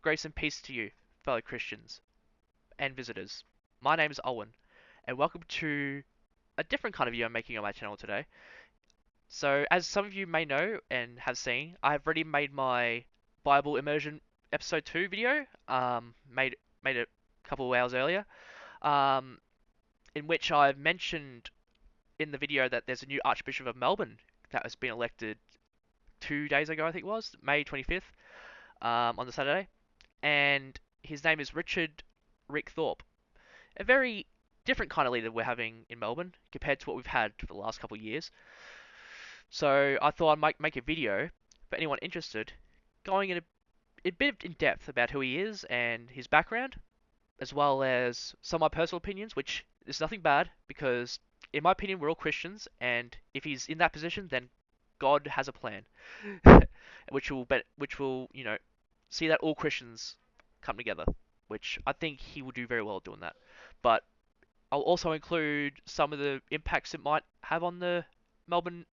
Grace and peace to you, fellow Christians and visitors. My name is Owen, and welcome to a different kind of video I'm making on my channel today. So, as some of you may know and have seen, I've already made my Bible immersion episode 2 video, made it a couple of hours earlier, um, in which I've mentioned in the video that there's a new Archbishop of Melbourne that has been elected 2 days ago, I think it was, May 25th, on the Saturday, and his name is Rick Thorpe. A very different kind of leader we're having in Melbourne compared to what we've had for the last couple of years. So I thought I'd make a video for anyone interested, going in a bit in depth about who he is and his background, as well as some of my personal opinions, which is nothing bad because, in my opinion, we're all Christians, and if he's in that position, then God has a plan, which will see that all Christians come together, which I think he will do very well doing that. But I'll also include some of the impacts it might have on Melbourne,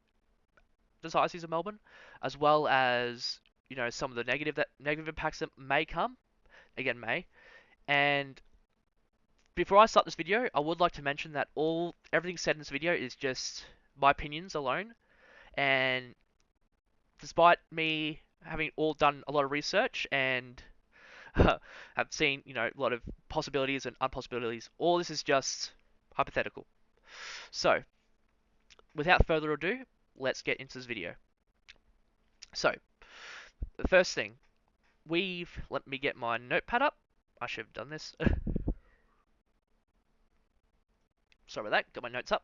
the Diocese of Melbourne, as well as some of the negative impacts that may come. Again, may. And before I start this video, I would like to mention that everything said in this video is just my opinions alone. And despite me having all done a lot of research and have seen a lot of possibilities and impossibilities, all this is just hypothetical. So, without further ado, let's get into this video. So, the first thing, let me get my notepad up. I should have done this. Sorry about that, got my notes up.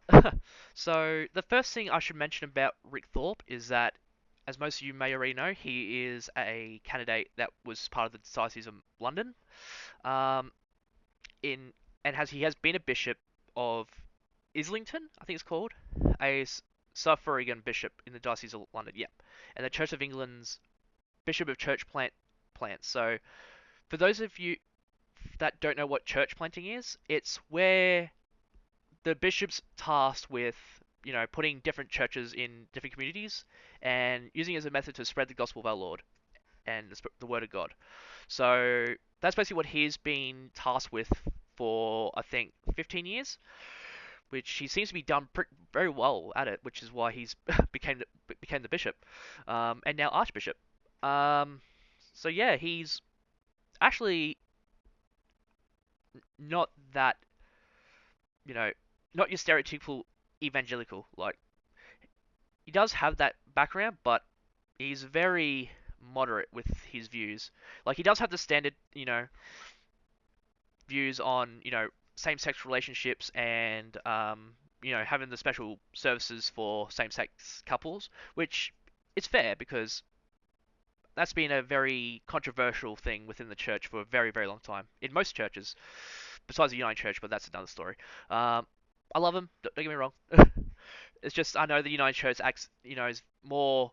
So, the first thing I should mention about Rick Thorpe is that, as most of you may already know, he is a candidate that was part of the Diocese of London. Um, he has been a bishop of Islington, I think it's called, a suffragan bishop in the Diocese of London, yeah, and the Church of England's Bishop of Church Plants. So, for those of you that don't know what church planting is, it's where the bishop's tasked with, putting different churches in different communities and using it as a method to spread the gospel of our Lord and the word of God. So, that's basically what he's been tasked with for, I think, 15 years. Which he seems to be done very well at it, which is why he's became the bishop, and now archbishop. So yeah, he's actually not that, you know, not your stereotypical evangelical. Like, he does have that background, but he's very moderate with his views. Like, he does have the standard, views on, same-sex relationships and, having the special services for same-sex couples, which it's fair because that's been a very controversial thing within the church for a very, very long time. In most churches, besides the United Church, but that's another story. I love them, don't get me wrong. It's just, I know the United Church acts, is more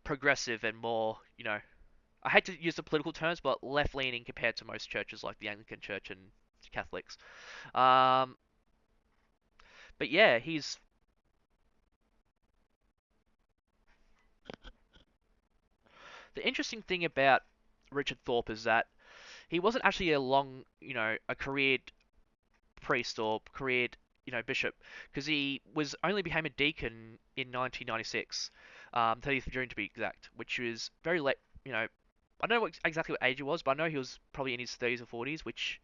progressive and more, I hate to use the political terms, but left-leaning compared to most churches like the Anglican Church and Catholics. Um, but yeah, the interesting thing about Richard Thorpe is that he wasn't actually a careered priest or careered, bishop, because he was only became a deacon in 1996, 30th of June to be exact, which was very late. I don't know exactly what age he was, but I know he was probably in his 30s or 40s, which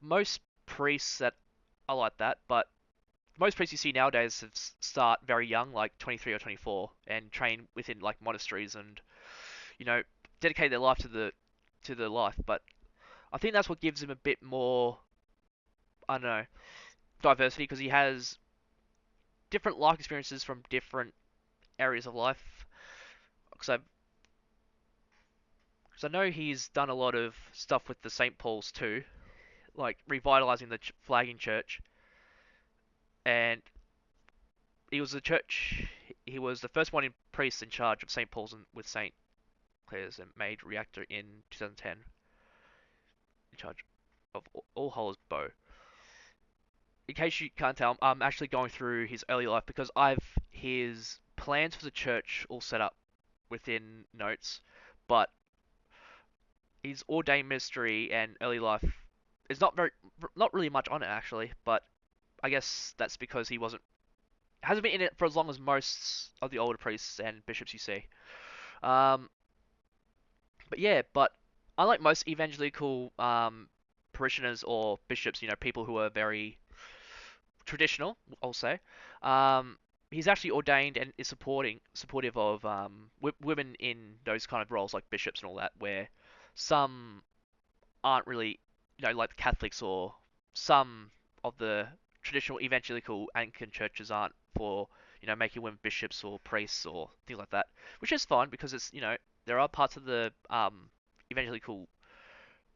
most priests that are like that, but most priests you see nowadays start very young, like 23 or 24, and train within like monasteries and you know dedicate their life to the life. But I think that's what gives him a bit more, I don't know, diversity because he has different life experiences from different areas of life. Because I know he's done a lot of stuff with the St. Paul's too, like revitalizing the flagging church, and he was the church. He was the first one in priest in charge of St. Paul's and with St. Clair's and made reactor in 2010, in charge of All Hallows Bow. In case you can't tell, I'm actually going through his early life because I've his plans for the church all set up within notes, but his ordained ministry and early life is not really much on it actually, but I guess that's because he hasn't been in it for as long as most of the older priests and bishops you see. Um, but yeah, but unlike most evangelical parishioners or bishops, people who are very traditional, I'll say, um, he's actually ordained and is supportive of women in those kind of roles like bishops and all that, where some aren't really, like the Catholics or some of the traditional evangelical Anglican churches aren't for, making women bishops or priests or things like that, which is fine because there are parts of the evangelical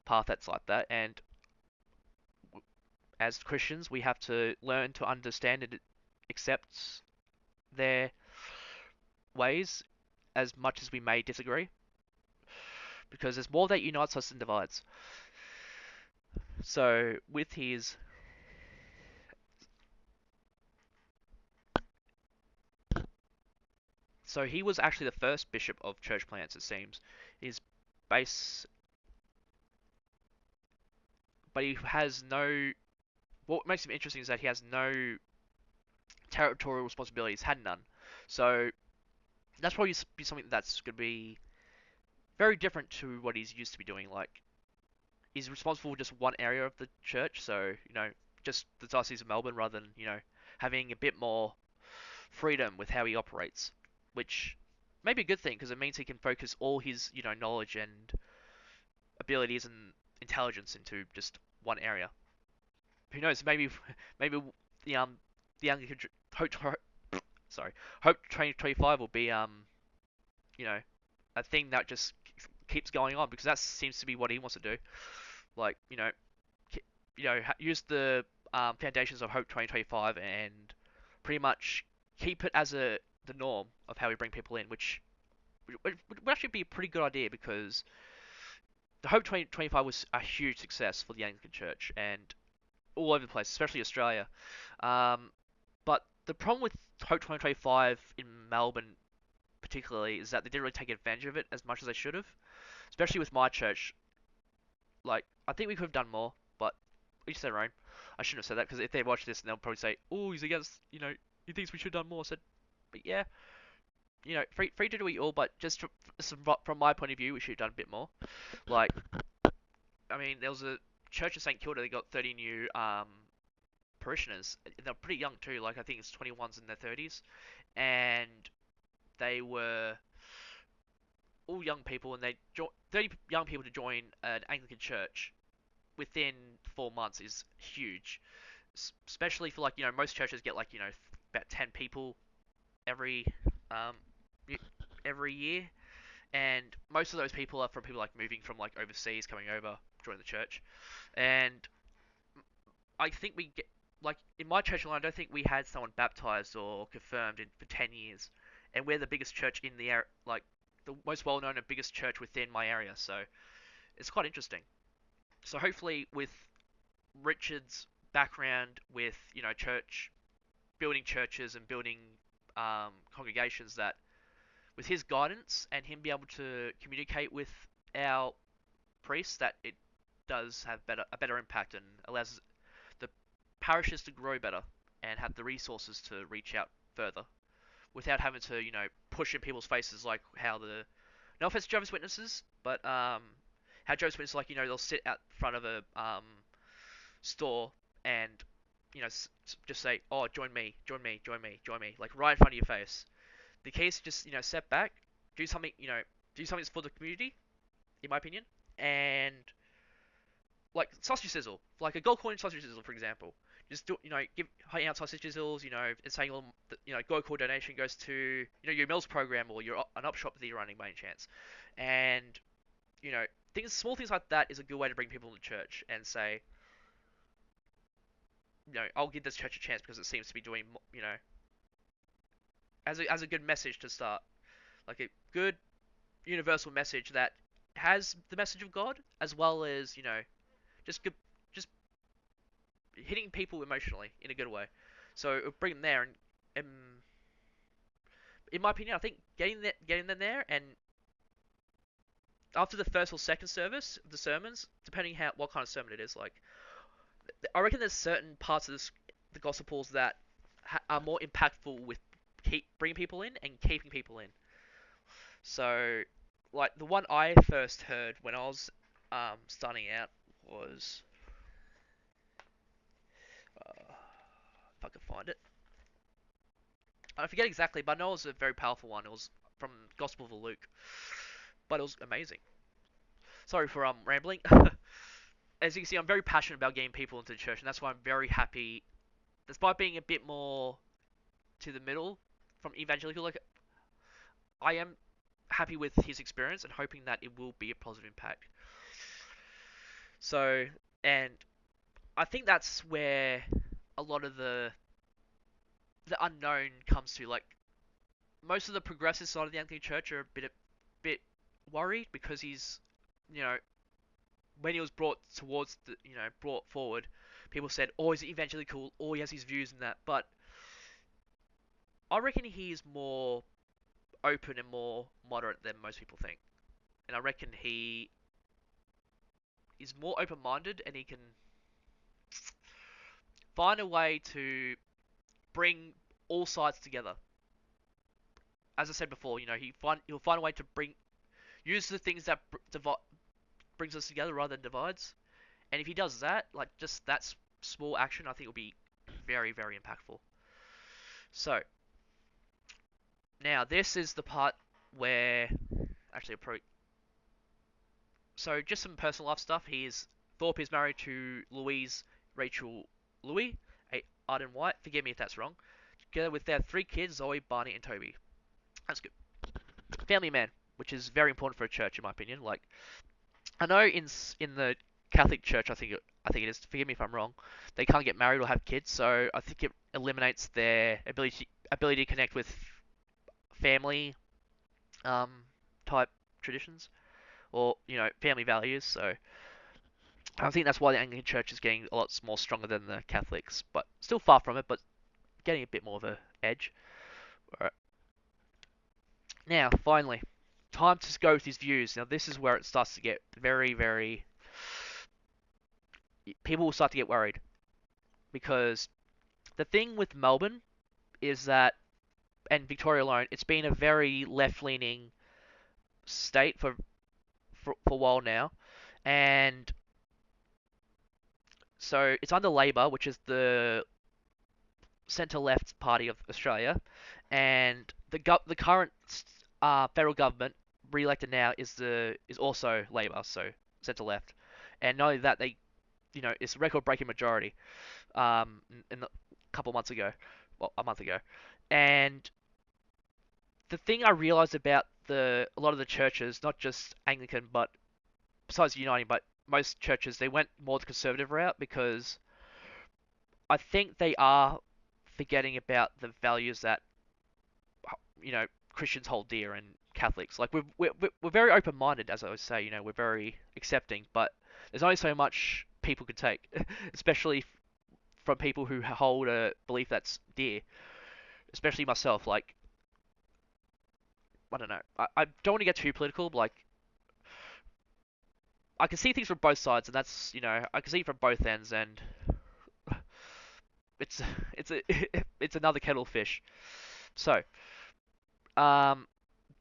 path that's like that, and as Christians, we have to learn to understand and accept their ways as much as we may disagree, because there's more that unites us than divides. So with his So he was actually the first bishop of church plants, it seems. His base, but he has no. What makes him interesting is that he has no territorial responsibilities, had none. So that's probably be something that's going to be very different to what he's used to be doing. Like he's responsible for just one area of the church, so just the diocese of Melbourne, rather than having a bit more freedom with how he operates, which may be a good thing because it means he can focus all his knowledge and abilities and intelligence into just one area. Who knows? Maybe the the Anglican sorry Hope 2025 will be you know a thing that just keeps going on because that seems to be what he wants to do. Like use the foundations of Hope 2025 and pretty much keep it as the norm of how we bring people in, which would actually be a pretty good idea because the Hope 2025 was a huge success for the Anglican Church and all over the place, especially Australia. Um, but the problem with Hope 2025 in Melbourne, particularly, is that they didn't really take advantage of it as much as they should have. Especially with my church, like I think we could have done more, but each their own. I shouldn't have said that because if they watch this, they'll probably say, "Oh, he's against, he thinks we should have done more." I said, but yeah, free to do it all, but just from my point of view, we should have done a bit more. Like, I mean, there was a church of St Kilda. They got 30 new parishioners. They're pretty young too. Like I think it's 21s in their 30s, and they were all young people, and 30 young people to join an Anglican church within 4 months is huge. Especially for like most churches get like about 10 people every um every year, and most of those people are from people like moving from like overseas coming over join the church, and I think we get like in my church alone, I don't think we had someone baptized or confirmed for 10 years, and we're the biggest church in the area, like the most well-known and biggest church within my area. So it's quite interesting. So hopefully, with Richard's background with church building churches and building congregations, that with his guidance and him be able to communicate with our priests, that it does have a better impact and allows the parishes to grow better and have the resources to reach out further without having to, push in people's faces like how no offense to Jehovah's Witnesses, but how Jehovah's Witnesses, like, they'll sit out front of a store and, just say, oh, join me, join me, join me, join me, like right in front of your face. The key is to just, step back, do something, do something that's for the community, in my opinion, and like sausage sizzle, like a gold coin sausage sizzle, for example. Just do, give high out sausage sizzles, and saying, gold coin donation goes to, your meals program or your an up shop that you're running by any chance, and you know, small things like that is a good way to bring people into church and say, I'll give this church a chance because it seems to be doing, as a good message to start, like a good universal message that has the message of God as well as, just good, just hitting people emotionally in a good way. So it'll bring them there, and in my opinion, I think getting them there and after the first or second service, the sermons, depending how what kind of sermon it is, like I reckon there's certain parts of the Gospels that are more impactful with keep bringing people in and keeping people in. So, like the one I first heard when I was starting out was if I can find it, I forget exactly, but I know it was a very powerful one. It was from Gospel of Luke, but it was amazing. Sorry for rambling. As you can see, I'm very passionate about getting people into the church, and that's why I'm very happy, despite being a bit more to the middle from evangelical. Like I am happy with his experience and hoping that it will be a positive impact. So, and I think that's where a lot of the unknown comes to. Like most of the progressive side of the Anglican Church are a bit worried because he's, you know, when he was brought towards the, brought forward, people said, "Oh, he's evangelical. Oh, he has his views and that." But I reckon he's more open and more moderate than most people think, and I reckon he is more open-minded and he can find a way to bring all sides together. As I said before, he'll find a way to use the things that brings us together rather than divides. And if he does that, like just that small action, I think will be very, very impactful. So now this is the part where actually so just some personal life stuff. Thorpe is married to Louise Rachel Louis, a Arden White. Forgive me if that's wrong. Together with their three kids, Zoe, Barney, and Toby. That's good. Family man, which is very important for a church, in my opinion. Like I know in the Catholic Church, I think it is. Forgive me if I'm wrong. They can't get married or have kids, so I think it eliminates their ability to connect with family um, type traditions or family values. So I think that's why the Anglican Church is getting a lot more stronger than the Catholics, but still far from it, but getting a bit more of a edge. All right. Now, finally, time to go with his views. Now, this is where it starts to get very, very. People will start to get worried because the thing with Melbourne is that, and Victoria alone, it's been a very left-leaning state for a while now, and so it's under Labor, which is the centre-left party of Australia, and the current federal government re-elected now is also Labor, so centre-left, and not only that, it's a record-breaking majority in a couple months ago, well, a month ago, and the thing I realized about a lot of the churches, not just Anglican, but besides Uniting, but most churches, they went more the conservative route because I think they are forgetting about the values that Christians hold dear and Catholics. Like we're very open-minded, as I always say. We're very accepting, but there's only so much people can take, especially from people who hold a belief that's dear. Especially myself. Like I don't know. I don't want to get too political, but like I can see things from both sides, and that's I can see it from both ends, and it's it's a it's another kettle of fish. So, um,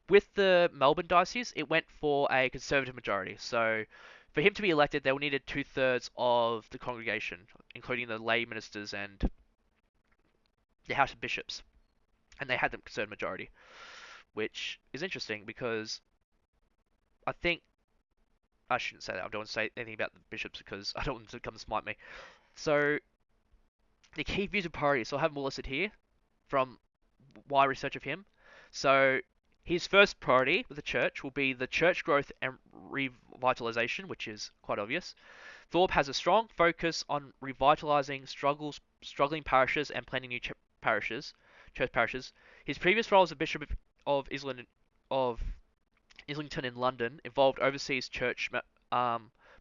with the Melbourne diocese, it went for a conservative majority. So, for him to be elected, they needed two-thirds of the congregation, including the lay ministers and the House of Bishops, and they had the conservative majority, which is interesting because I think I shouldn't say that. I don't want to say anything about the bishops because I don't want them to come and smite me. So the key views and priorities. So I have them all listed here from my research of him. So his first priority with the church will be the church growth and revitalization, which is quite obvious. Thorpe has a strong focus on revitalizing struggling parishes and planning new church parishes. His previous role as a bishop of of Islington in London involved overseas church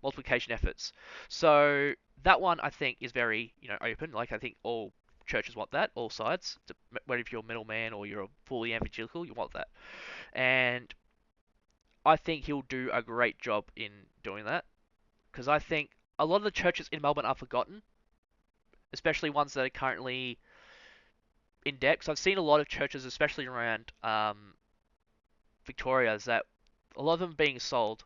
multiplication efforts. So that one I think is very open. Like I think all churches want that, all sides. Whether if you're a middleman or you're a fully evangelical, you want that. And I think he'll do a great job in doing that because I think a lot of the churches in Melbourne are forgotten, especially ones that are currently in debt. Because I've seen a lot of churches, especially around Victoria, is that a lot of them being sold.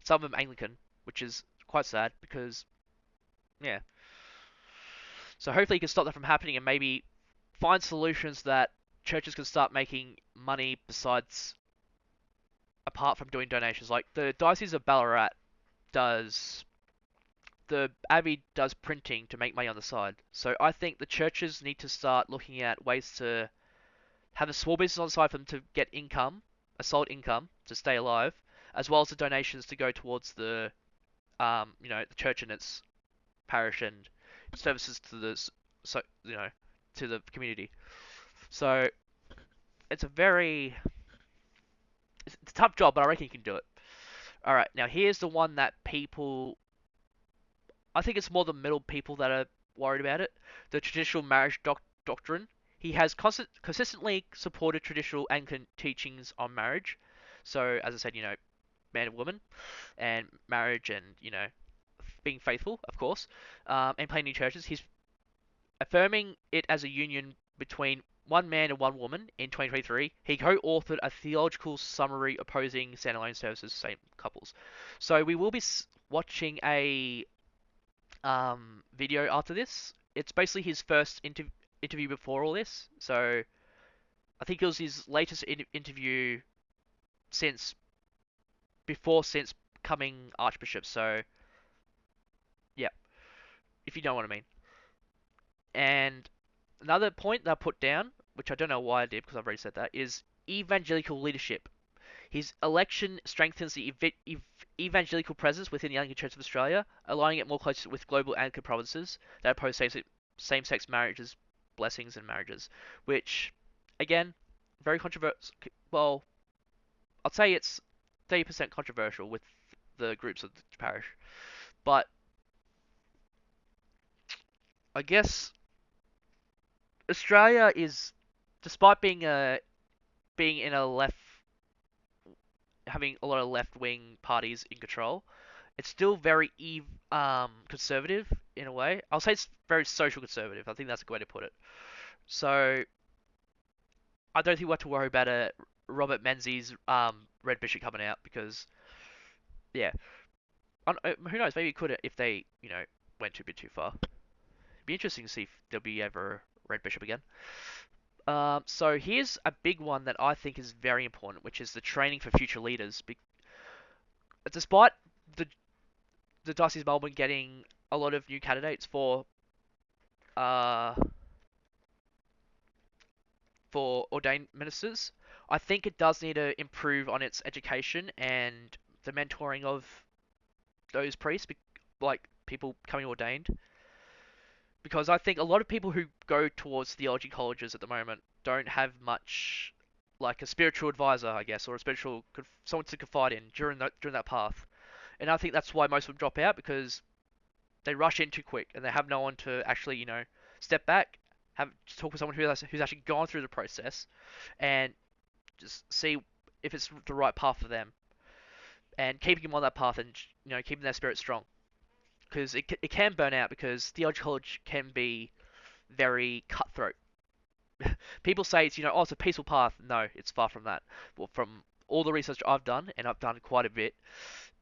Some of them Anglican, which is quite sad because yeah. So hopefully he can stop that from happening and maybe find solutions that churches can start making money besides apart from doing donations. Like the Diocese of Ballarat does the Abbey does printing to make money on the side. So I think the churches need to start looking at ways to have a small business on the side for them to get income, a solid income to stay alive, as well as the donations to go towards the the church and its parish and services to the so to the community. So it's a very it's a tough job, but I reckon you can do it. All right, now here's the one that people I think it's more the middle people that are worried about it. The traditional marriage doctrine. He has consistently supported traditional Anglican teachings on marriage. So, as I said, man and woman, and marriage, and being faithful, of course, and planting churches. He's affirming it as a union between one man and one woman in 2023. He co-authored a theological summary opposing standalone services, same couples. So we will be watching a video after this. It's basically his first interview before all this. So I think it was his latest interview since since becoming Archbishop. So yeah, if you know what I mean. And another point that I put down, which I don't know why I did because I've already said that, is evangelical leadership. His election strengthens the evangelical presence within the Anglican Church of Australia, aligning it more closely with global Anglican provinces that oppose same-sex marriages, blessings, and marriages. Which, again, very controversial. Well, I'd say it's 30% controversial with the groups of the parish. But I guess Australia is, despite being in a left, having a lot of left-wing parties in control, it's still very conservative in a way. I'll say it's very social conservative. I think that's a good way to put it. So I don't think we have to worry about a Robert Menzies Red Bishop coming out because yeah, who knows? Maybe it could if they went a bit too far. It'd be interesting to see if there'll be ever a Red Bishop again. So here's a big one that I think is very important, which is the training for future leaders. Despite the Diocese of Melbourne getting a lot of new candidates uh, for ordained ministers, I think it does need to improve on its education and the mentoring of those priests, like people becoming ordained. Because I think a lot of people who go towards theology colleges at the moment don't have much, like a spiritual advisor, I guess, or a spiritual someone to confide in during that path. And I think that's why most of them drop out because they rush in too quick and they have no one to actually, step back, have talk with someone who's actually gone through the process and just see if it's the right path for them and keeping them on that path and keeping their spirit strong because it can burn out because theology college can be very cutthroat. People say it's it's a peaceful path. No, it's far from that. Well, from all the research I've done, and I've done quite a bit,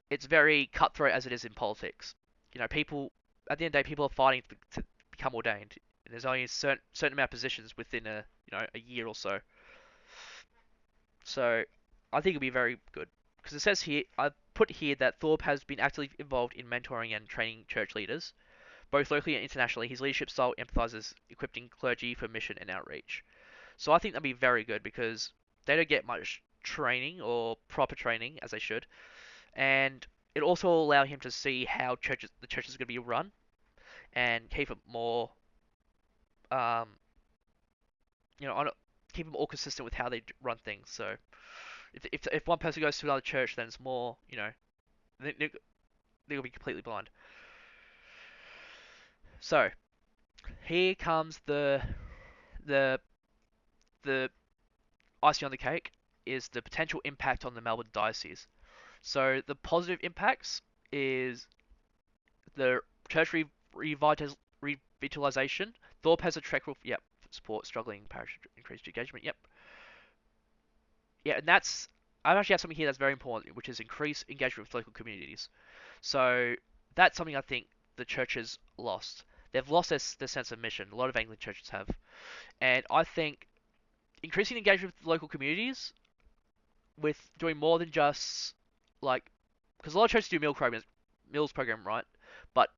it's very cutthroat as it is in politics. People at the end of the day, people are fighting to become ordained, and there's only a certain amount of positions within a year or so. So I think it'll be very good because it says here I put here that Thorpe has been actively involved in mentoring and training church leaders, both locally and internationally. His leadership style emphasizes equipping clergy for mission and outreach. So I think that'd be very good because they don't get much training or proper training as they should, and it also allow him to see how the church is going to be run and keep it more, um, keep them all consistent with how they run things. So if one person goes to another church, then it's more, they'll be completely blind. So here comes the the icing on the cake is the potential impact on the Melbourne diocese. So the positive impacts is the church revitalization. Thorpe has a track record. Yep, support struggling parish increased engagement. Yep, yeah, and that's I actually have something here that's very important, which is increase engagement with local communities. So that's something I think the church has lost. They've lost their sense of mission. A lot of Anglican churches have, and I think increasing engagement with local communities with doing more than just like because a lot of churches do meals program, right? But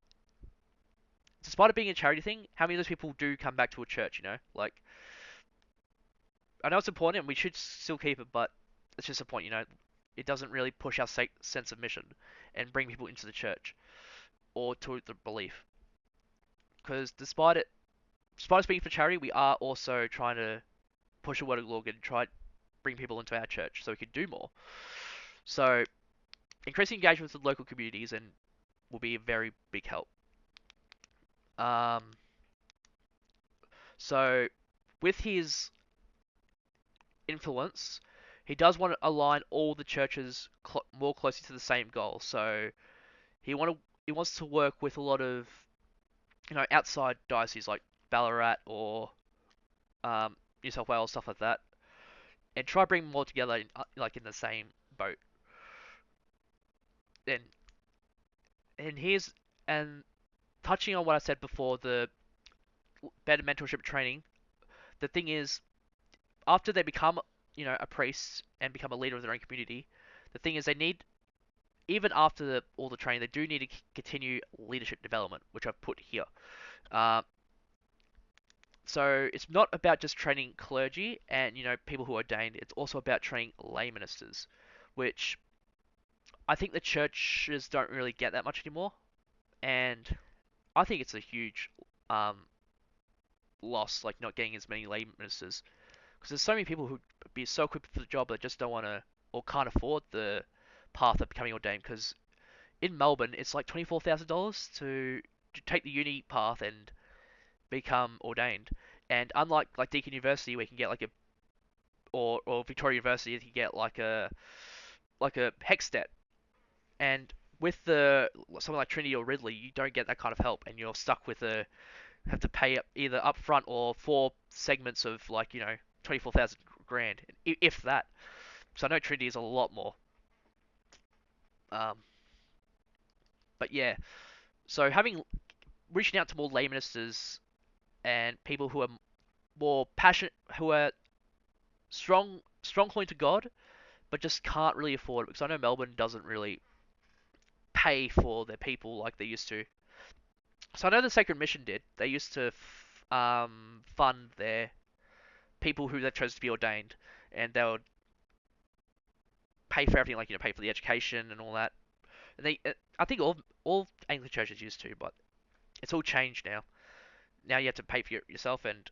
despite it being a charity thing, how many of those people do come back to a church? Like I know it's important and we should still keep it, but it's just a point. It doesn't really push our sense of mission and bring people into the church or to the belief. Because despite us being for charity, we are also trying to push a word of the Lord and try to bring people into our church so we can do more. So increasing engagement with the local communities and will be a very big help. Um, so with his influence, he does want to align all the churches more closely to the same goal. So he wants to work with a lot of outside dioceses like Ballarat or New South Wales, stuff like that, and try to bring them all together like in the same boat. And and here's and touching on what I said before, the better mentorship training. The thing is, after they become a priest and become a leader of their own community, the thing is they need even after all the training, they do need to continue leadership development, which I've put here. Uh, so it's not about just training clergy and people who are ordained. It's also about training lay ministers, which I think the churches don't really get that much anymore, and I think it's a huge um, loss, like not getting as many lay ministers, because there's so many people who be so equipped for the job that just don't want to or can't afford the path of becoming ordained. Because in Melbourne, it's like $24,000 to take the uni path and become ordained. And unlike like Deakin University, where you can get like a or Victoria University, you can get like a HECSTET. And with the something like Trinity or Ridley, you don't get that kind of help, and you're stuck with a have to pay up either up front or four segments of like 24,000 grand, if that. So I know Trinity is a lot more. Um, but yeah, so having reaching out to more lay ministers and people who are more passionate, who are strong calling to God, but just can't really afford it because I know Melbourne doesn't really pay for their people like they used to. So I know the Sacred Mission did. They used to fund their people who they chose to be ordained, and they would pay for everything, like pay for the education and all that. And I think all Anglican churches used to, but it's all changed now. Now you have to pay for yourself, and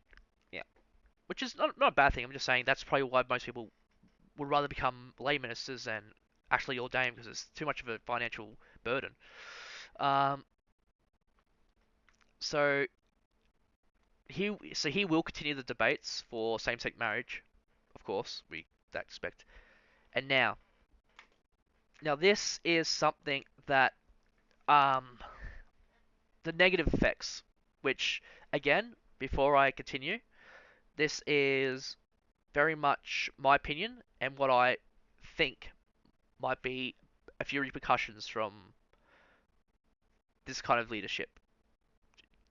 yeah, which is not a bad thing. I'm just saying that's probably why most people would rather become lay ministers than actually ordained because it's too much of a financial burden. Um, so he will continue the debates for same-sex marriage, of course. We that expect. And now this is something that um the negative effects, which again, before I continue, this is very much my opinion and what I think might be a few repercussions from this kind of leadership.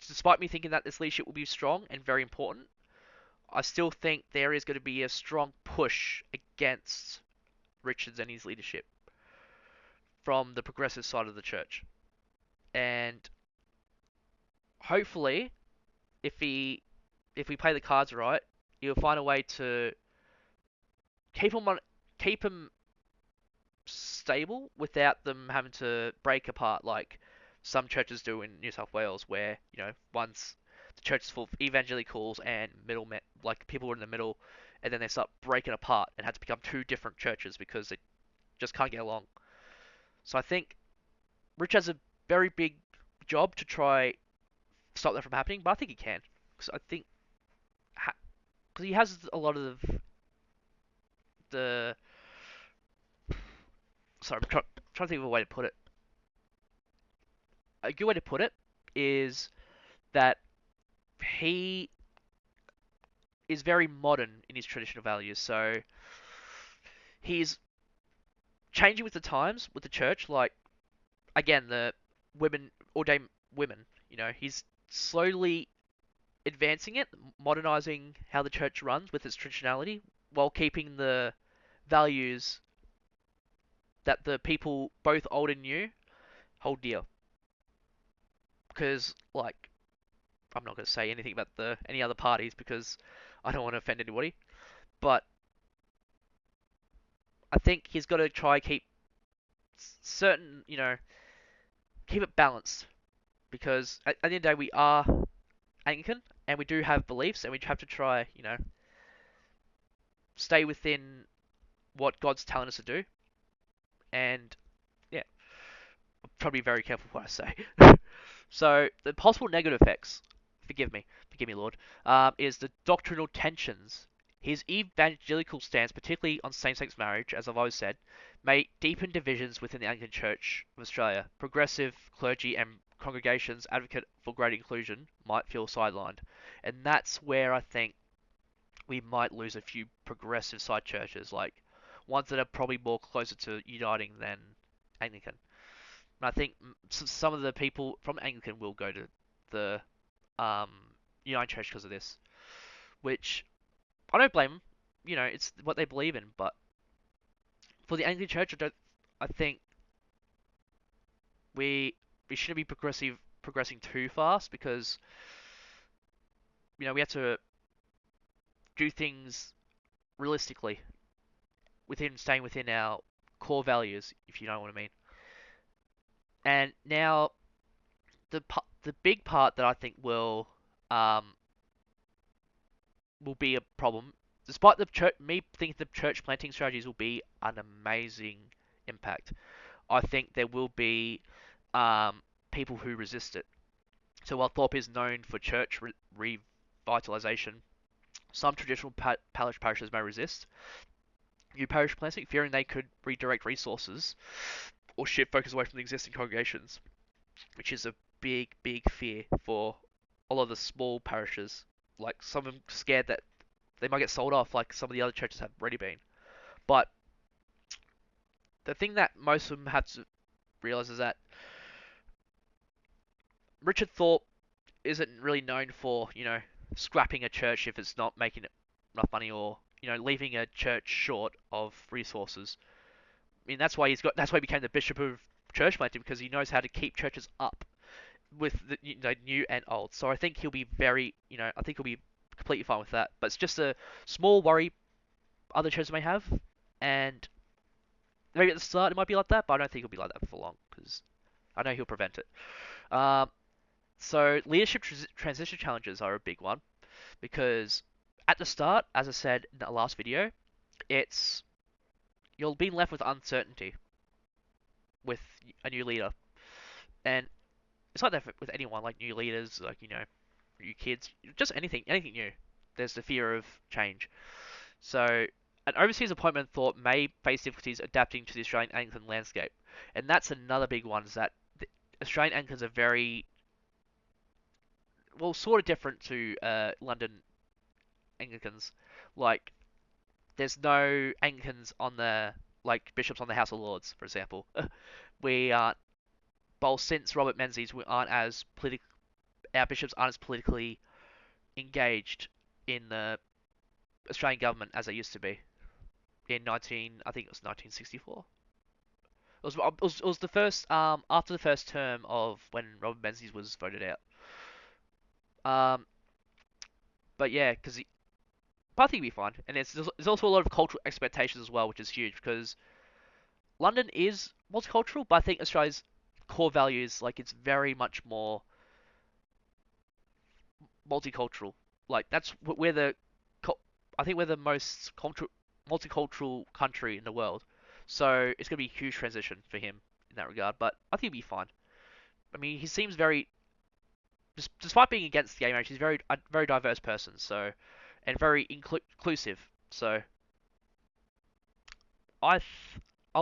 Despite me thinking that this leadership will be strong and very important, I still think there is going to be a strong push against Richards and his leadership from the progressive side of the church. And hopefully, if he if we play the cards right, he'll find a way to keep him keep him stable without them having to break apart like some churches do in New South Wales, where once the church is full of evangelicals and middlemen, like people in the middle, and then they start breaking apart and have to become two different churches because they just can't get along. So I think Rich has a very big job to try stop that from happening, but I think he can because I think because he has a lot of the sorry, trying to think of a way to put it. A good way to put it is that he is very modern in his traditional values. So he's changing with the times with the church. Like again, the women ordained women. He's slowly advancing it, modernizing how the church runs with its traditionality, while keeping the values that the people, both old and new, hold dear. Because, like, I'm not going to say anything about any other parties because I don't want to offend anybody. But I think he's got to try keep certain, keep it balanced. Because at the end of the day, we are Anglican and we do have beliefs, and we have to try, stay within what God's telling us to do. And yeah, probably very careful what I say. So the possible negative effects, forgive me, Lord, is the doctrinal tensions. His evangelical stance, particularly on same-sex marriage, as I've always said, may deepen divisions within the Anglican Church of Australia. Progressive clergy and congregations advocate for greater inclusion might feel sidelined, and that's where I think we might lose a few progressive side churches, like ones that are probably more closer to uniting than Anglican. And I think some of the people from Anglican will go to the um, United Church because of this, which I don't blame them. It's what they believe in. But for the Anglican Church, I think we we shouldn't be progressing too fast because we have to do things realistically staying within our core values, if you know what I mean. And now the big part that I think um, will be a problem, despite the church, me thinking the church planting strategies will be an amazing impact. I think there will be people who resist it. So while Thorpe is known for church revitalization, some traditional parishes may resist new parish planting, fearing they could redirect resources or shift focus away from the existing congregations, which is a big, big fear for a lot of the small parishes. Like some of them scared that they might get sold off, like some of the other churches have already been. But the thing that most of them have to realize is that Richard Thorpe isn't really known for, scrapping a church if it's not making enough money, or, leaving a church short of resources. I mean, that's why he became the Bishop of Church Planting, because he knows how to keep churches up with the new and old. So I think he'll be I think he'll be completely fine with that. But it's just a small worry other churches may have, and maybe at the start it might be like that, but I don't think it'll be like that for long because I know he'll prevent it. Um, so leadership transition challenges are a big one because at the start, as I said in the last video, it's you're being left with uncertainty with a new leader, and it's like that with anyone, like new leaders, like new kids, just anything new. There's the fear of change. So an overseas appointment thought may face difficulties adapting to the Australian Anglican landscape, and that's another big one. Is that the Australian Anglicans are very well, sort of different to London Anglicans. Like, there's no Anglicans on the like bishops on the House of Lords, for example. We aren't. Well, since Robert Menzies, we aren't as our bishops aren't as politically engaged in the Australian government as they used to be in I think it was 1964. It was the first after the first term of when Robert Menzies was voted out. Um, but yeah, but I think it'll be fine, and there's also a lot of cultural expectations as well, which is huge because London is multicultural, but I think Australia's core values, like, it's very much more multicultural. Like that's we're the I think we're the most multicultural country in the world. So it's gonna be a huge transition for him in that regard. But I think he'll be fine. I mean, he seems despite being against gay marriage, he's a very diverse person. So, and very inclusive. So I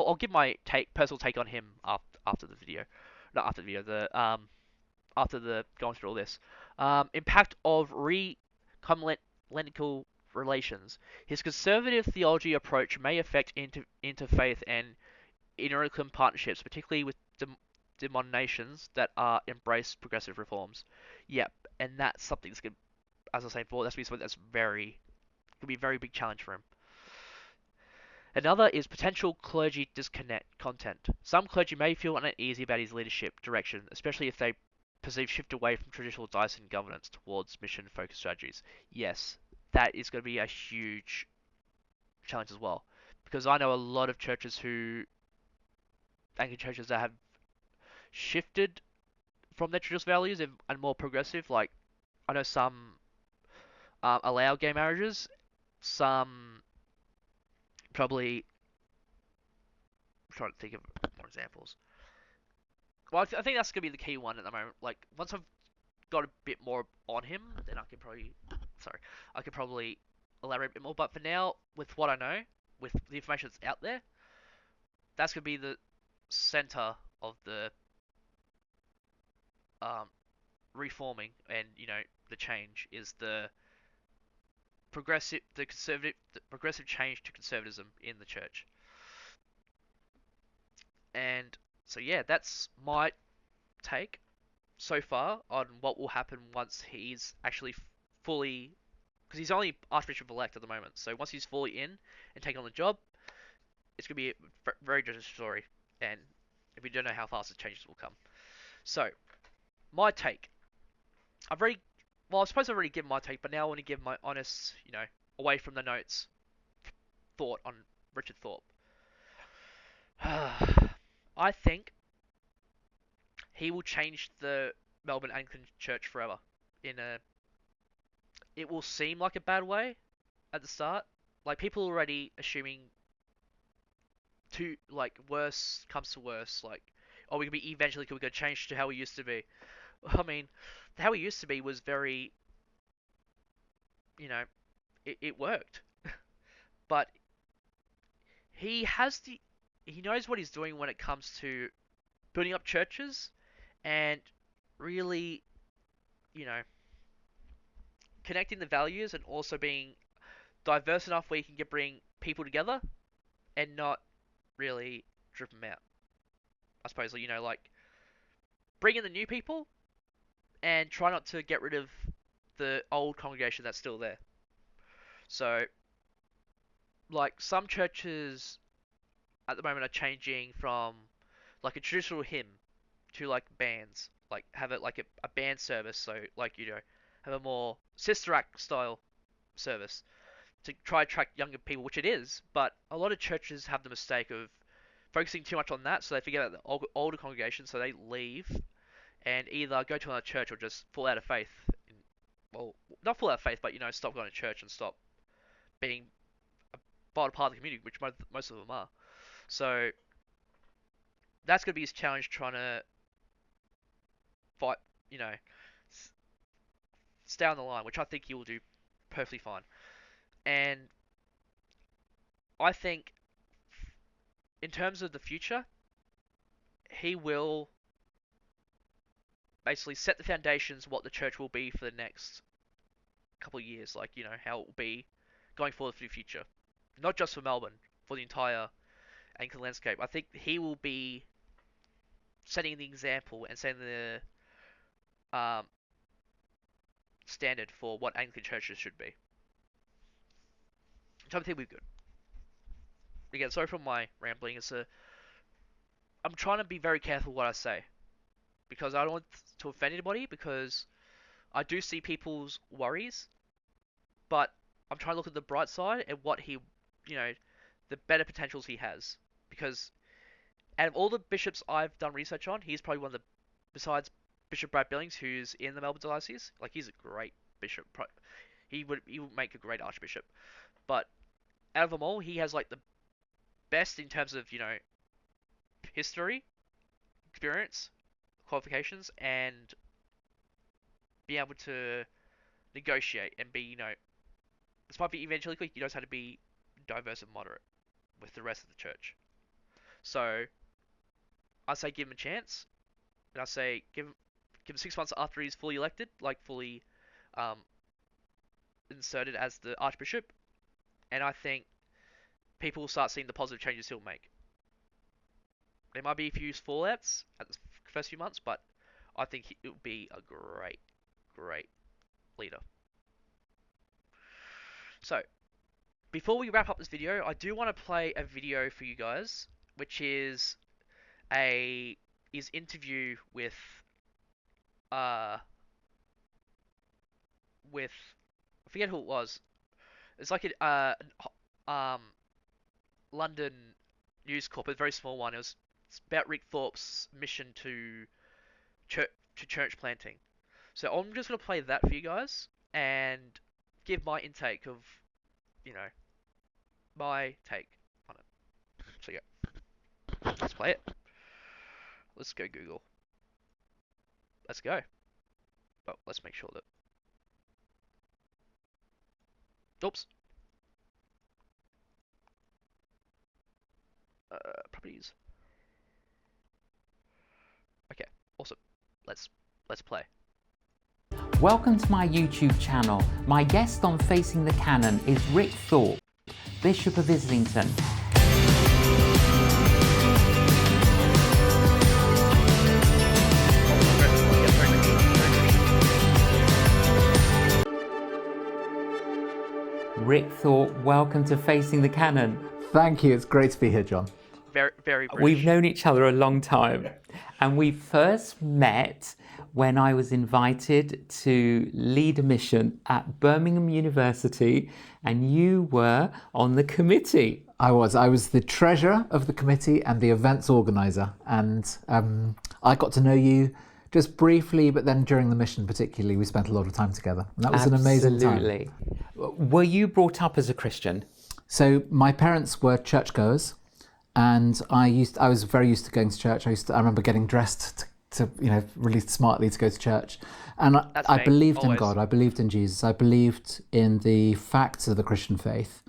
I'll give my personal take on him after the video, not after the video, the after the going through all this. Impact of recommental relations. His conservative theology approach may affect interfaith and intercom partnerships, particularly with denominations that are embrace progressive reforms. Yep, and that's something that's good. As I was saying before, that's something that's very could be a very big challenge for him. Another is potential clergy disconnect content. Some clergy may feel uneasy about his leadership direction, especially if they perceive shift away from traditional diocesan governance towards mission-focused strategies. Yes, that is going to be a huge challenge as well, because I know a lot of churches Anglican churches that have shifted from their traditional values and more progressive. Like I know some allow gay marriages, some probably. I'm trying to think of more examples. Well, I think that's gonna be the key one at the moment. Like once I've got a bit more on him, then I could probably elaborate a bit more. But for now, with what I know, with the information that's out there, that's gonna be the center of the um, reforming and the change is the progressive change to conservatism in the church. And so yeah, that's my take so far on what will happen once he's actually fully, because he's only Archbishop elect at the moment. So once he's fully in and taking on the job, it's gonna be a very different story. And if we don't know how fast the changes will come. So my take, I've already, well, I suppose I've already given my take, but now I want to give my honest, away from the notes, thought on Richard Thorpe. I think he will change the Melbourne Anglican Church forever. In a, it will seem like a bad way at the start. Like people already assuming to like worse comes to worse. Like, oh, we can be evangelical. We can change to how we used to be. I mean, how we used to be was very, you know, it worked. But he has the, he knows what he's doing when it comes to building up churches and really, you know, connecting the values and also being diverse enough where you can bring people together and not really drip them out. I suppose, like bring in the new people and try not to get rid of the old congregation that's still there. So, like some churches at the moment are changing from like a traditional hymn to like bands, like have it like a band service. So like have a more sister act style service to try to attract younger people, which it is. But a lot of churches have the mistake of focusing too much on that, so they forget about the older congregation, so they leave and either go to another church or just fall out of faith. Well, not fall out of faith, but stop going to church and stop being a part of the community, which most of them are. So that's gonna be his challenge, trying to fight, you know, stay on the line, which I think he will do perfectly fine. And I think, in terms of the future, he will basically set the foundations what the church will be for the next couple of years, like how it will be going forward for the future, not just for Melbourne, for the entire Anglican landscape. I think he will be setting the example and setting the um, standard for what Anglican churches should be. Which I think we're good. Again, sorry for my rambling. I'm trying to be very careful what I say because I don't want to offend anybody because I do see people's worries, but I'm trying to look at the bright side and what the better potentials he has. Because out of all the bishops I've done research on, he's probably one of the, besides Bishop Brad Billings, who's in the Melbourne diocese, like he's a great bishop. He would make a great archbishop. But out of them all, he has like the best in terms of history, experience, qualifications, and being able to negotiate and be despite being evangelical, he knows how to be diverse and moderate with the rest of the church. So I say give him a chance, and I say give him 6 months after he's fully elected, like fully um, inserted as the Archbishop, and I think people will start seeing the positive changes he'll make. There might be a few fallouts at the first few months, but I think it will be a great, great leader. So, before we wrap up this video, I do want to play a video for you guys, which is his interview uh with I forget who it was. It's like um London News Corp, a very small one. It's about Rick Thorpe's mission to church planting. So I'm just gonna play that for you guys and give my intake of you know my take on it. So yeah, let's play it. Let's go Google. Let's go. But let's make sure that. Oops. Properties. Okay, awesome. Let's play. Welcome to my YouTube channel. My guest on Facing the Canon is Rick Thorpe, Bishop of Islington. Rick Thorpe, welcome to Facing the Canon. Thank you. It's great to be here, John. Very, very British. We've known each other a long time, and we first met when I was invited to lead a mission at Birmingham University, and you were on the committee. I was the treasurer of the committee and the events organizer, and I got to know you just briefly, but then during the mission particularly, we spent a lot of time together. And that was an amazing time. Absolutely. Were you brought up as a Christian? So my parents were churchgoers, and I was very used to going to church. I remember getting dressed to really smartly to go to church, and I believed in God. I believed in Jesus. I believed in the facts of the Christian faith,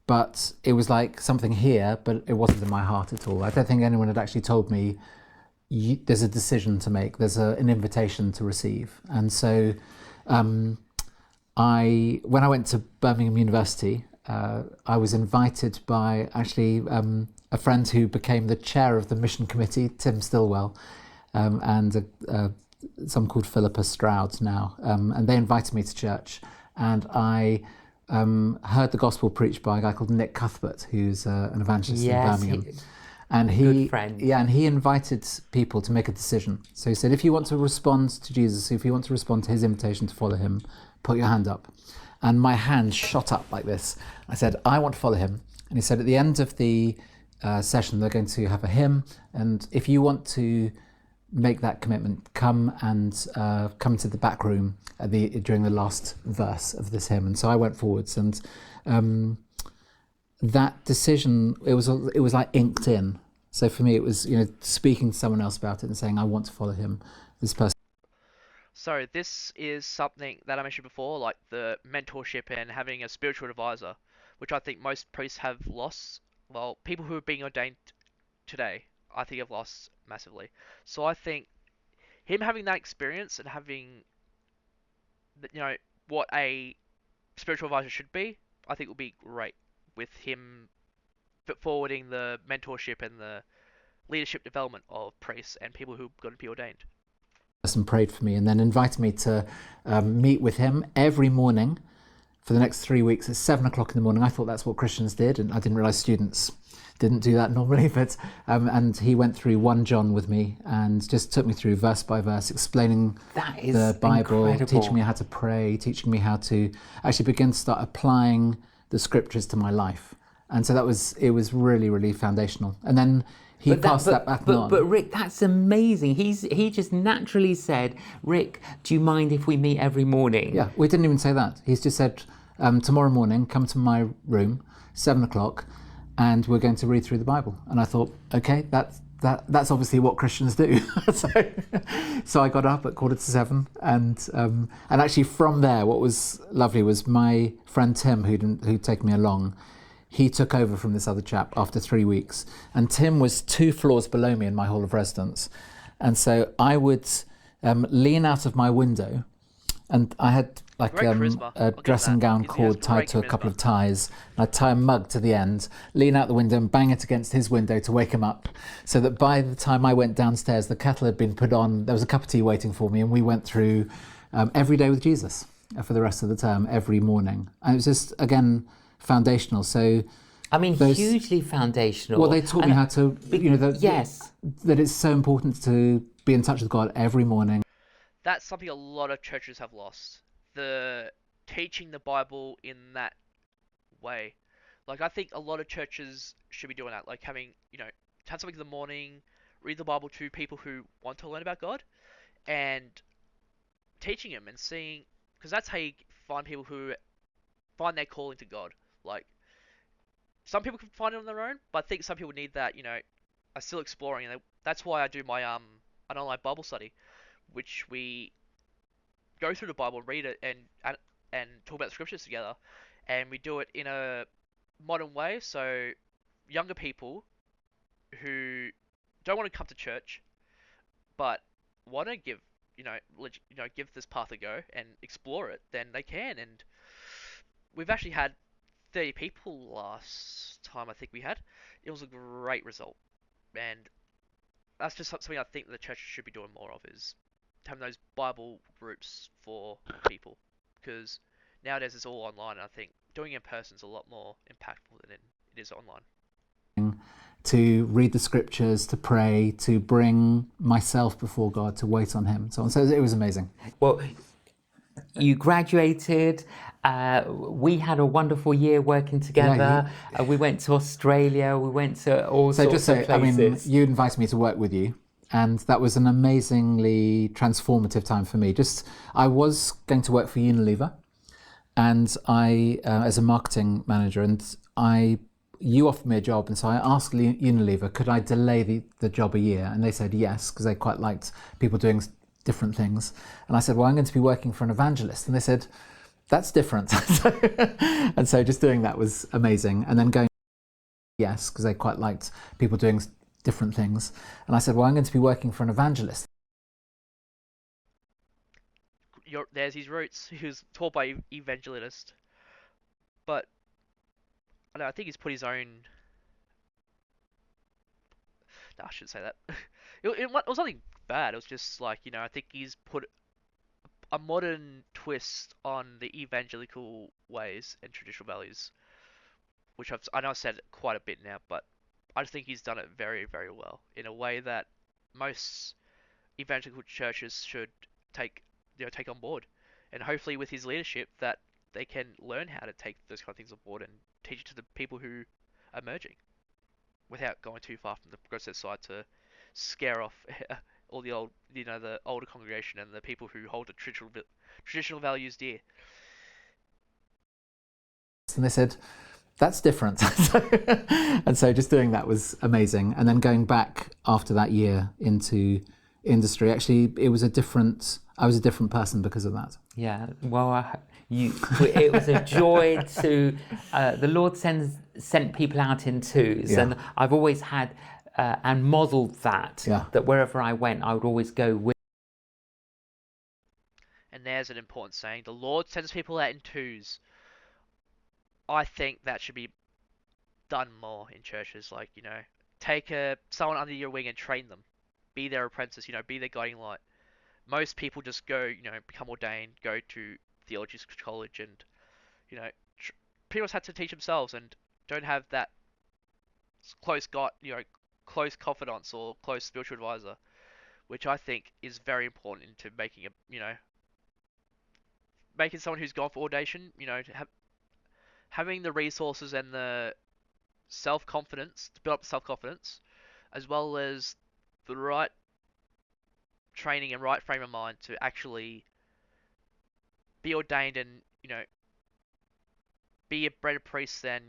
but it was like something here, but it wasn't in my heart at all. I don't think anyone had actually told me there's a decision to make. There's an invitation to receive, and so when I went to Birmingham University, I was invited by actually a friend who became the chair of the mission committee, Tim Stillwell, and someone called Philippa Stroud now. And they invited me to church, and I heard the gospel preached by a guy called Nick Cuthbert, who's an evangelist in Birmingham. And he invited people to make a decision. So he said, if you want to respond to Jesus, if you want to respond to his invitation to follow him, put your hand up. And my hand shot up like this. I said, I want to follow him. And he said, at the end of the session, they're going to have a hymn. And if you want to make that commitment, come to the back room during the last verse of this hymn. And so I went forwards, and that decision, it was like inked in. So for me, it was speaking to someone else about it and saying, I want to follow him, this person. So this is something that I mentioned before, like the mentorship and having a spiritual advisor, which I think most priests have lost. Well, people who are being ordained today, I think have lost massively. So I think him having that experience and having, what a spiritual advisor should be, I think would be great with him forwarding the mentorship and the leadership development of priests and people who are going to be ordained. Person prayed for me and then invited me to meet with him every morning for the next 3 weeks at 7 o'clock in the morning. I thought that's what Christians did, and I didn't realise students didn't do that normally. But and he went through 1 John with me and just took me through verse by verse, explaining the Bible, incredible. Teaching me how to pray, teaching me how to actually begin to start applying the scriptures to my life. And so it was really, really foundational. And then he passed that baton on. But Rick, that's amazing. He just naturally said, Rick, do you mind if we meet every morning? Yeah, we didn't even say that. He's just said, tomorrow morning, come to my room, 7 o'clock, and we're going to read through the Bible. And I thought, okay, that's obviously what Christians do. So I got up at 7:15, and actually from there, what was lovely was my friend Tim, who'd taken me along. he took over from this other chap after 3 weeks. And Tim was 2 floors below me in my hall of residence. And so I would lean out of my window, and I had like Great charisma. a I'll give him dressing that. gown He has cord tied great to a couple charisma. of ties. And I'd tie a mug to the end, lean out the window and bang it against his window to wake him up, so that by the time I went downstairs, the kettle had been put on, there was a cup of tea waiting for me, and we went through Every Day with Jesus for the rest of the term, every morning. And it was just, again, foundational. So I mean, hugely foundational. well, they taught me how to, yes, that it's so important to be in touch with God every morning. That's something a lot of churches have lost. The teaching the Bible in that way. Like, I think a lot of churches should be doing that. Like, having, have something in the morning, read the Bible to people who want to learn about God, and teaching them and seeing, because that's how you find people who find their calling to God. Like, some people can find it on their own, but I think some people need that, are still exploring, and that's why I do my an online Bible study, which we go through the Bible, read it, and talk about the scriptures together, and we do it in a modern way, so younger people who don't want to come to church but want to give give this path a go and explore it, then they can. And we've actually had 30 people last time. I think we had. It was a great result, and that's just something I think the church should be doing more of, is having those Bible groups for people, because nowadays it's all online, and I think doing it in person is a lot more impactful than it is online. To read the scriptures, to pray, to bring myself before God, to wait on Him, and so on. So it was amazing. Well, you graduated. We had a wonderful year working together. We went to Australia. We went to all sorts of places. I mean, you invited me to work with you, and that was an amazingly transformative time for me. I was going to work for Unilever, and I, as a marketing manager, and you offered me a job, and so I asked Unilever, could I delay the job a year? And they said yes, because they quite liked people doing different things. And I said, well, I'm going to be working for an evangelist. And they said, that's different. And so just doing that was amazing. And then going, yes, because they quite liked people doing different things. And I said, well, I'm going to be working for an evangelist. There's his roots. He was taught by evangelist, but I don't know, I think he's put his own. No, I shouldn't say that. It was nothing bad. It was just like, I think he's put a modern twist on the evangelical ways and traditional values, which I know I've said quite a bit now, but I just think he's done it very, very well in a way that most evangelical churches should take on board, and hopefully with his leadership that they can learn how to take those kind of things on board and teach it to the people who are emerging, without going too far from the progressive side to scare off all the old, the older congregation and the people who hold the traditional values dear. And they said, that's different. And so just doing that was amazing. And then going back after that year into industry, actually, I was a different person because of that. Yeah, well, it was a joy to, the Lord sent people out in twos, and I've always had and modelled that wherever I went, I would always go with. And there's an important saying: the Lord sends people out in twos. I think that should be done more in churches. Like, take someone under your wing and train them. Be their apprentice, be their guiding light. Most people just go, become ordained, go to theology college, and, pretty much have to teach themselves and don't have that close confidants or close spiritual advisor, which I think is very important into making someone who's gone for ordination, having the resources and the self-confidence to build up self-confidence, as well as the right training and right frame of mind to actually be ordained and, be a better priest than,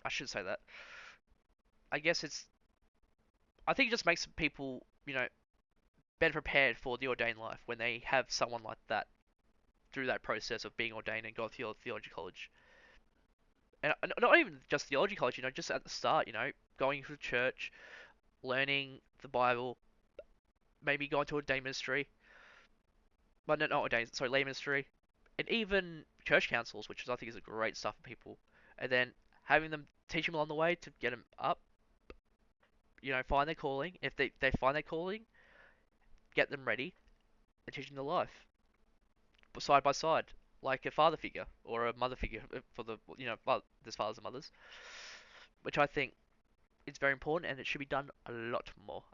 I shouldn't say that. I think it just makes people, better prepared for the ordained life when they have someone like that through that process of being ordained and going to theology college. and not even just theology college, just at the start, going to church, learning the Bible, maybe going to a day ministry, but not ordained, sorry, lay ministry, and even church councils, which I think is a great stuff for people. And then having them teach them along the way to get them up, find their calling. If they find their calling, get them ready and teach them the life, side by side, like a father figure or a mother figure for the, there's fathers and mothers, which I think is very important and it should be done a lot more.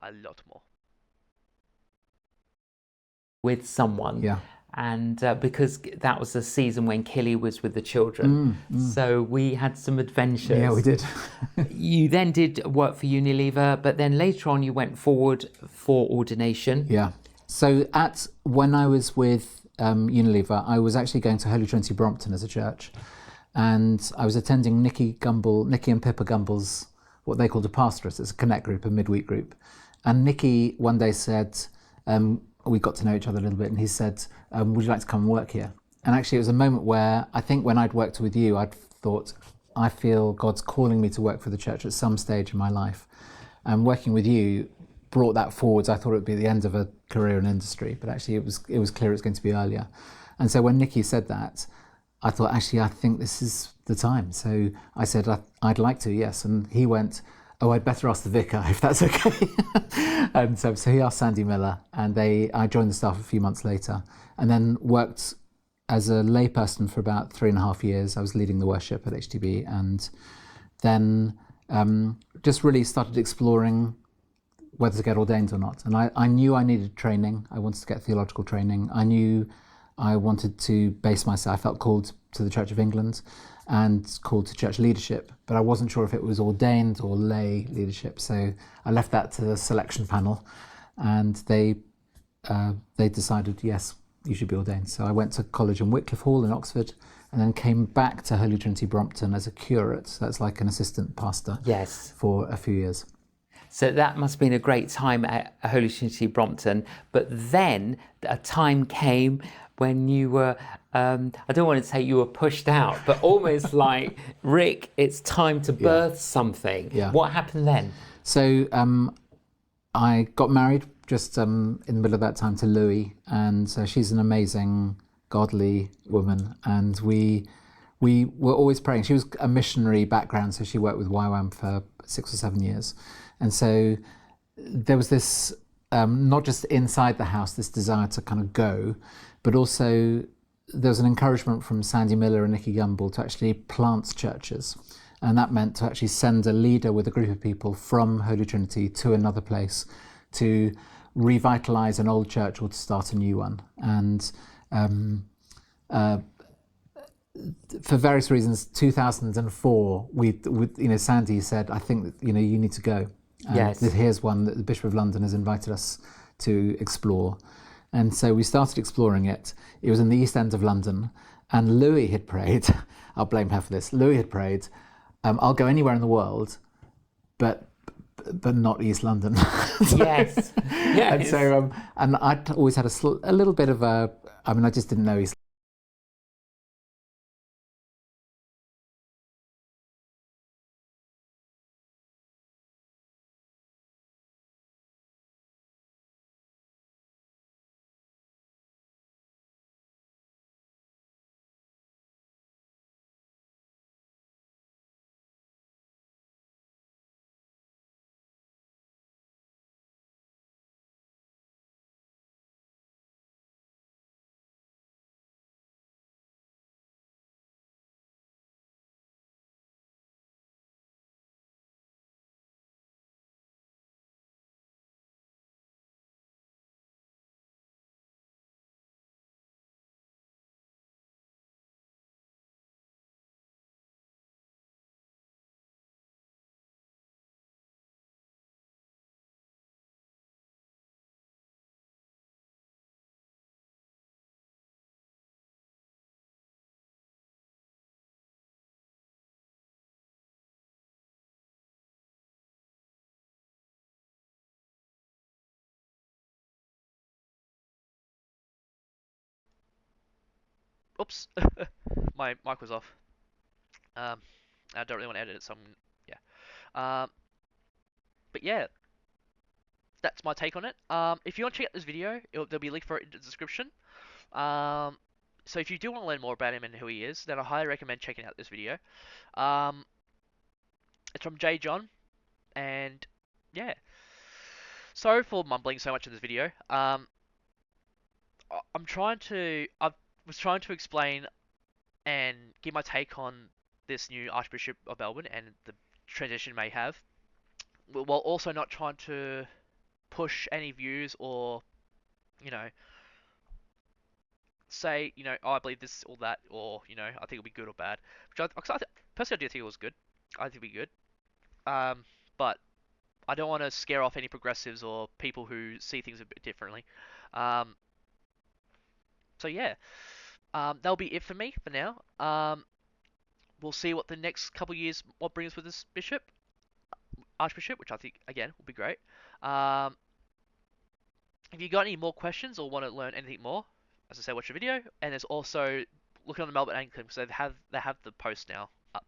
With someone. Yeah. And because that was the season when Killy was with the children. So we had some adventures. Yeah, we did. You then did work for Unilever, but then later on you went forward for ordination. Yeah. So when I was with Unilever, I was actually going to Holy Trinity Brompton as a church. And I was attending Nicky and Pippa Gumbel's, what they called a pastorate. It's a connect group, a midweek group. And Nicky one day said, we got to know each other a little bit, and he said, would you like to come and work here? And actually it was a moment where I think when I'd worked with you, I'd thought, I feel God's calling me to work for the church at some stage in my life. And working with you brought that forwards. I thought it would be the end of a career in industry, but actually it was clear it was going to be earlier. And so when Nicky said that, I thought, actually, I think this is the time. So I said, I'd like to, yes. And he went, oh, I'd better ask the vicar if that's okay. And so he asked Sandy Miller, and I joined the staff a few months later, and then worked as a layperson for about 3.5 years. I was leading the worship at HTB, and then just really started exploring whether to get ordained or not. And I knew I needed training. I wanted to get theological training. I knew I wanted to base myself. I felt called to the Church of England and called to church leadership, but I wasn't sure if it was ordained or lay leadership. So I left that to the selection panel, and they decided, yes, you should be ordained. So I went to college in Wycliffe Hall in Oxford, and then came back to Holy Trinity Brompton as a curate. So that's like an assistant pastor. Yes. For a few years. So that must have been a great time at Holy Trinity Brompton. But then a time came when you were, I don't want to say you were pushed out, but almost like, Rick, it's time to birth something. Yeah. What happened then? So I got married just in the middle of that time to Louie, and she's an amazing, godly woman. And we were always praying. She was a missionary background, so she worked with YWAM for 6 or 7 years. And so there was this, not just inside the house, this desire to kind of go, but also there was an encouragement from Sandy Miller and Nicky Gumbel to actually plant churches. And that meant to actually send a leader with a group of people from Holy Trinity to another place to revitalise an old church or to start a new one. And for various reasons, 2004, Sandy said, I think that, you need to go. And yes. Here's one that the Bishop of London has invited us to explore. And so we started exploring it. It was in the East End of London, and Louie had prayed, I'll blame her for this, Louie had prayed, I'll go anywhere in the world, but not East London. Yes. Yes. And so, and I'd always had a little bit of I just didn't know East. Oops, my mic was off. Um, I don't really want to edit it, so yeah. Um, but yeah, that's my take on it. If you want to check out this video, there'll be a link for it in the description. Um, so if you do want to learn more about him and who he is, then I highly recommend checking out this video. Um, it's from J John, and yeah. Sorry for mumbling so much in this video. I was trying to explain and give my take on this new Archbishop of Melbourne and the transition may have, while also not trying to push any views or, you know, say, oh, I believe this or that, or, I think it'll be good or bad. Personally, I do think it was good. I think it'll be good. But I don't want to scare off any progressives or people who see things a bit differently. Um, so yeah, that'll be it for me for now. We'll see what the next couple of years what brings with this Archbishop, which I think again will be great. Um, if you got any more questions or want to learn anything more, as I said, watch the video. And there's also looking on the Melbourne Anglican because they have the post now up.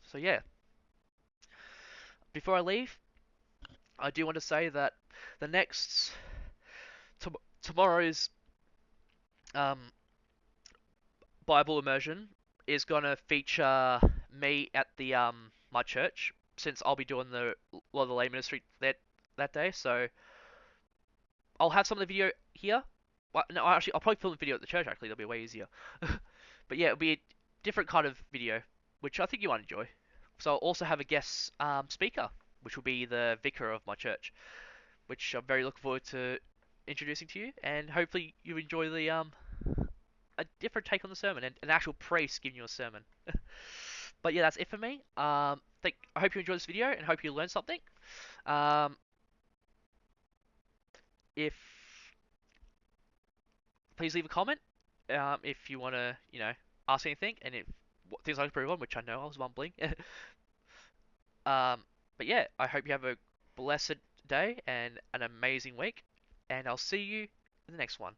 So yeah, before I leave, I do want to say that the next tomorrow's um, Bible immersion is gonna feature me at the my church since I'll be doing a lot of the lay ministry that day. So I'll have some of the video here. Well, no, actually, I'll probably film the video at the church. Actually, that'll be way easier. But yeah, it'll be a different kind of video, which I think you might enjoy. So I'll also have a guest speaker, which will be the vicar of my church, which I'm very looking forward to introducing to you, and hopefully you enjoy the a different take on the sermon and an actual priest giving you a sermon. But yeah, that's it for me. I hope you enjoyed this video and hope you learned something. Um, if Please leave a comment if you want to, ask anything and if what things I can improve on, which I know I was mumbling. But yeah, I hope you have a blessed day and an amazing week, and I'll see you in the next one.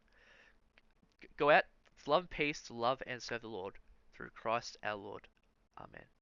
Go out, love and peace, to love and serve the Lord through Christ our Lord. Amen.